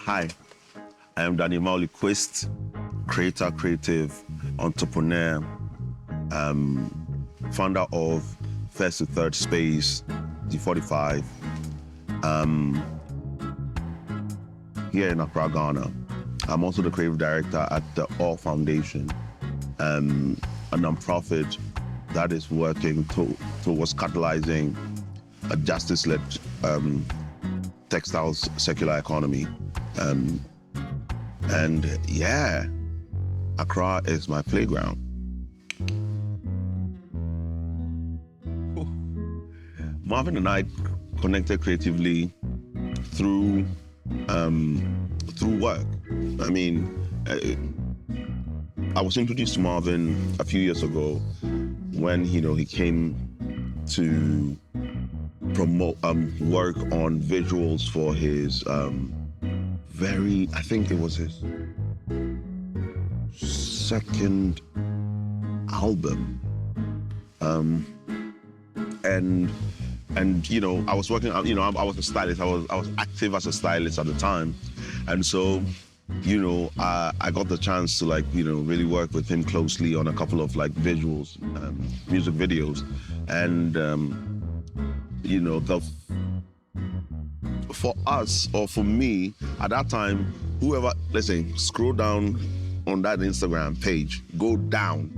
Hi, I am Daniel Mauli Quist, creator, creative, entrepreneur, founder of First to Third Space, D45, here in Accra, Ghana. I'm also the creative director at the All Foundation, a nonprofit that is working towards catalyzing a justice-led textiles circular economy. And yeah, Accra is my playground. Marvin and I connected creatively through work. I mean, I was introduced to Marvin a few years ago when he came to promote work on visuals for his I think it was his second album, and I was working. I was a stylist. I was active as a stylist at the time, and so I got the chance to really work with him closely on a couple of visuals, music videos, and for us, or for me at that time, whoever, scroll down on that Instagram page, go down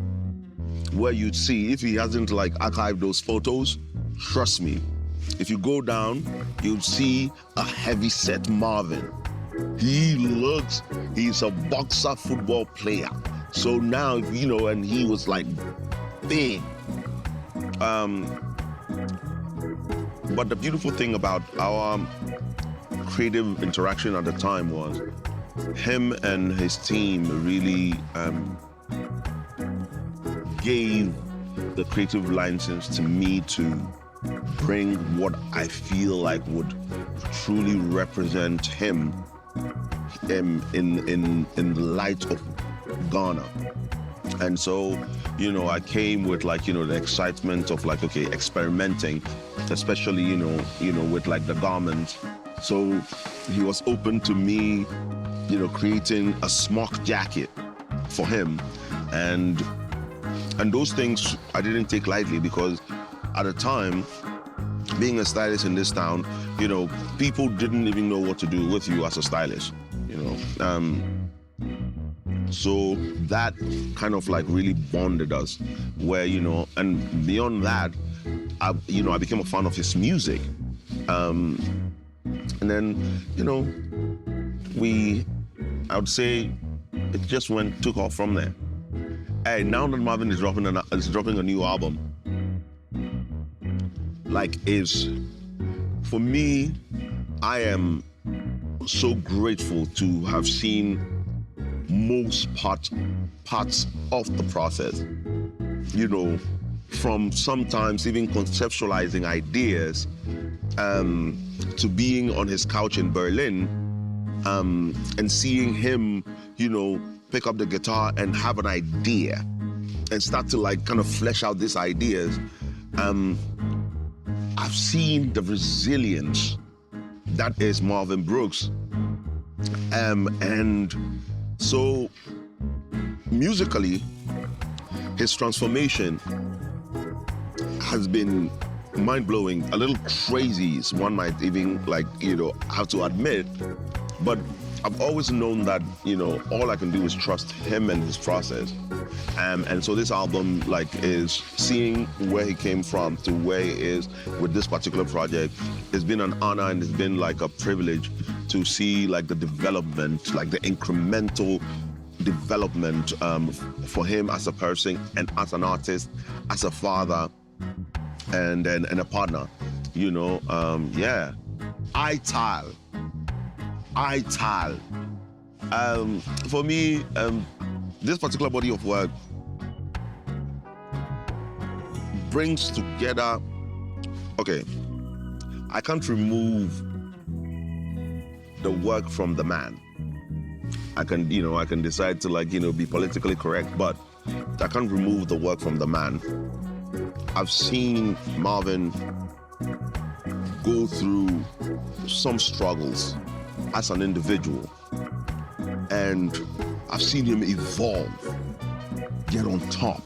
where you'd see, if he hasn't archived those photos, trust me, if you go down, you'd see a heavy-set Marvin. He's a boxer football player. So now, and he was big. But the beautiful thing about our creative interaction at the time was him and his team really gave the creative license to me to bring what I feel like would truly represent him in the light of Ghana. And so, I came with the excitement of experimenting, especially, with the garments. So he was open to me, creating a smock jacket for him. And those things I didn't take lightly, because at the time, being a stylist in this town, people didn't even know what to do with you as a stylist, So that kind of really bonded us, where, and beyond that, I became a fan of his music. And then, I would say it just took off from there. Hey, now that Marvin is dropping a new album, for me, I am so grateful to have seen most parts of the process, from sometimes even conceptualizing ideas to being on his couch in Berlin and seeing him, pick up the guitar and have an idea and start to kind of flesh out these ideas. I've seen the resilience that is Marvin Brooks. And so musically, his transformation has been mind-blowing, a little crazy, one might even have to admit, but I've always known that, all I can do is trust him and his process. And so this album, is seeing where he came from to where he is with this particular project. It's been an honor and it's been a privilege to see the development, the incremental development for him as a person and as an artist, as a father, and a partner. Yeah. ITAL. For me, this particular body of work brings together, I can't remove the work from the man. I can decide to be politically correct, but I can't remove the work from the man. I've seen Marvin go through some struggles as an individual. And I've seen him evolve, get on top.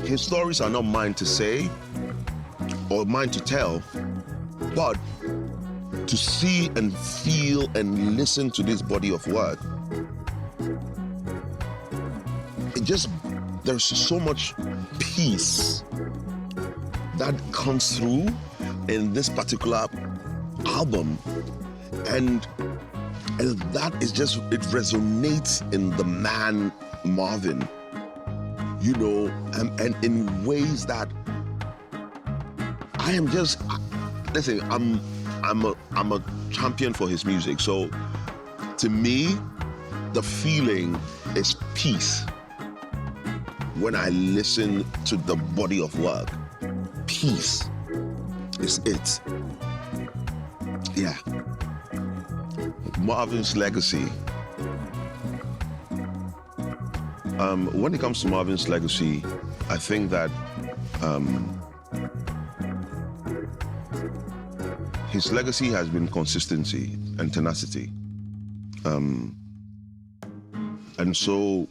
His stories are not mine to say or mine to tell, but to see and feel and listen to this body of work, there's so much peace that comes through in this particular album, and that is just, it resonates in the man Marvin, you know, and in ways that I am just, listen, I'm a champion for his music. So to me, the feeling is peace when I listen to the body of work. Peace is it. Yeah. Marvin's legacy. When it comes to Marvin's legacy, I think that his legacy has been consistency and tenacity. And so,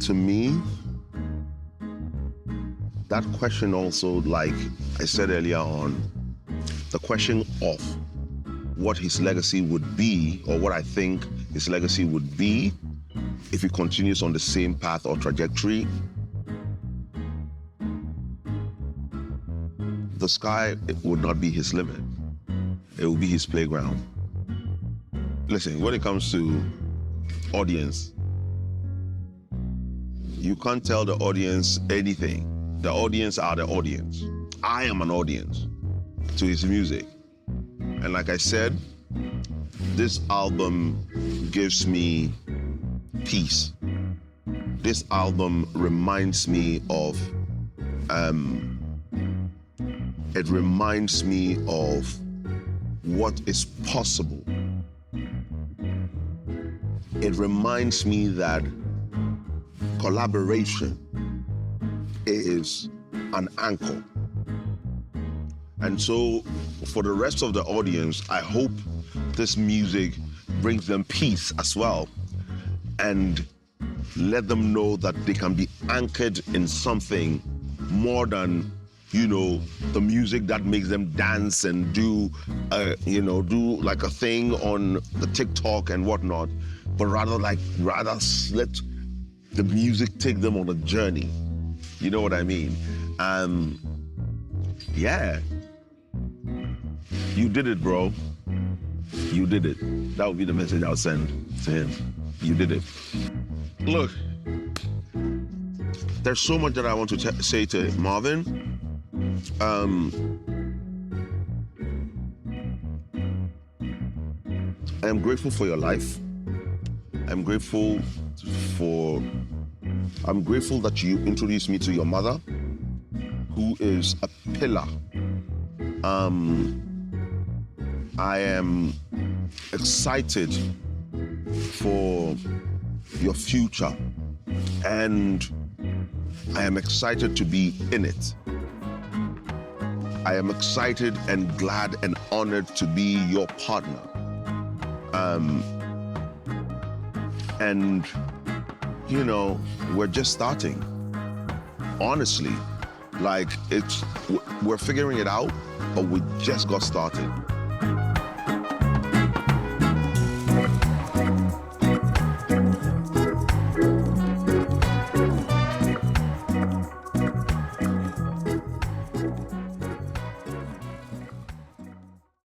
to me, that question also, like I said earlier on, the question of what his legacy would be, or what I think his legacy would be if he continues on the same path or trajectory, the sky, it would not be his limit. It will be his playground. Listen, when it comes to audience, you can't tell the audience anything. The audience are the audience. I am an audience to his music. And like I said, this album gives me peace. This album reminds me of, it reminds me of what is possible. It reminds me that collaboration is an anchor. And so for the rest of the audience, I hope this music brings them peace as well, and let them know that they can be anchored in something more than, you know, the music that makes them dance and do like a thing on the TikTok and whatnot, but rather let the music take them on a journey. You know what I mean? Yeah. You did it, bro. You did it. That would be the message I'll send to him. You did it. Look, there's so much that I want to say to Marvin. I am grateful for your life. I'm grateful that you introduced me to your mother, who is a pillar. I am excited for your future, and I am excited to be in it. I am excited and glad and honored to be your partner. And, you know, we're just starting. Honestly, like we're figuring it out, but we just got started.